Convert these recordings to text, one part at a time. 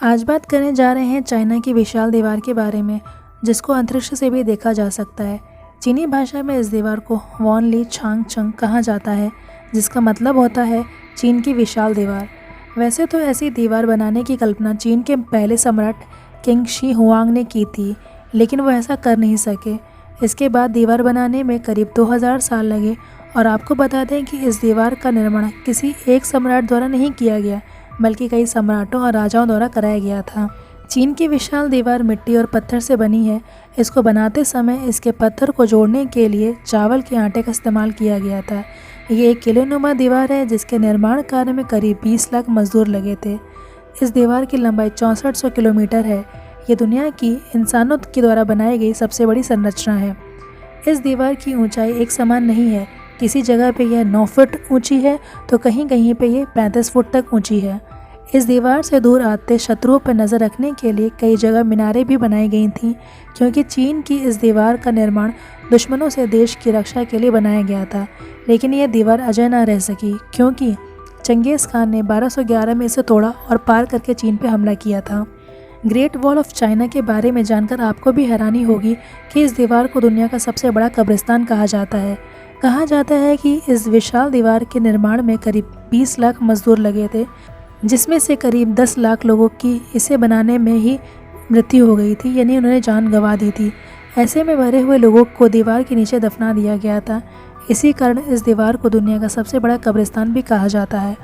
आज बात करने जा रहे हैं चाइना की विशाल दीवार के बारे में, जिसको अंतरिक्ष से भी देखा जा सकता है। चीनी भाषा में इस दीवार को वॉन ली छांग चंग कहा जाता है, जिसका मतलब होता है चीन की विशाल दीवार। वैसे तो ऐसी दीवार बनाने की कल्पना चीन के पहले सम्राट किंग शी हुआंग ने की थी, लेकिन वो ऐसा कर नहीं सके। इसके बाद दीवार बनाने में करीब 2000 साल लगे। और आपको बता दें कि इस दीवार का निर्माण किसी एक सम्राट द्वारा नहीं किया गया, बल्कि कई सम्राटों और राजाओं द्वारा कराया गया था। चीन की विशाल दीवार मिट्टी और पत्थर से बनी है। इसको बनाते समय इसके पत्थर को जोड़ने के लिए चावल के आटे का इस्तेमाल किया गया था। ये एक किलोनुमा दीवार है, जिसके निर्माण कार्य में करीब 20 लाख मजदूर लगे थे। इस दीवार की लंबाई 6400 किलोमीटर है। ये दुनिया की इंसानों के द्वारा बनाई गई सबसे बड़ी संरचना है। इस दीवार की ऊंचाई एक समान नहीं है। किसी जगह पे यह 9 फुट ऊंची है, तो कहीं कहीं पे ये 35 फुट तक ऊंची है। इस दीवार से दूर आते शत्रुओं पर नज़र रखने के लिए कई जगह मीनारें भी बनाई गई थीं, क्योंकि चीन की इस दीवार का निर्माण दुश्मनों से देश की रक्षा के लिए बनाया गया था। लेकिन यह दीवार अजय न रह सकी, क्योंकि चंगेज़ खान ने 1211 में इसे तोड़ा और पार करके चीन पर हमला किया था। ग्रेट वॉल ऑफ चाइना के बारे में जानकर आपको भी हैरानी होगी कि इस दीवार को दुनिया का सबसे बड़ा कब्रिस्तान कहा जाता है। कहा जाता है कि इस विशाल दीवार के निर्माण में करीब 20 लाख मजदूर लगे थे, जिसमें से करीब 10 लाख लोगों की इसे बनाने में ही मृत्यु हो गई थी, यानी उन्होंने जान गंवा दी थी। ऐसे में मरे हुए लोगों को दीवार के नीचे दफना दिया गया था। इसी कारण इस दीवार को दुनिया का सबसे बड़ा कब्रिस्तान भी कहा जाता है।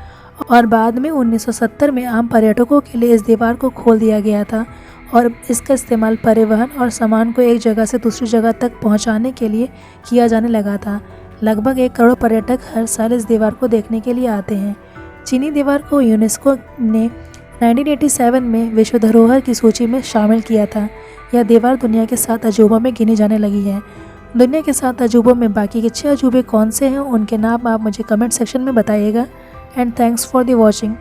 और बाद में 1970 में आम पर्यटकों के लिए इस दीवार को खोल दिया गया था और इसका इस्तेमाल परिवहन और सामान को एक जगह से दूसरी जगह तक पहुंचाने के लिए किया जाने लगा था। लगभग 1 करोड़ पर्यटक हर साल इस दीवार को देखने के लिए आते हैं। चीनी दीवार को यूनेस्को ने 1987 में विश्व धरोहर की सूची में शामिल किया था। यह दीवार दुनिया के 7 अजूबों में गिनी जाने लगी है। दुनिया के 7 अजूबों में बाकी के 6 अजूबे कौन से हैं, उनके नाम आप मुझे कमेंट सेक्शन में बताइएगा। And thanks for the watching.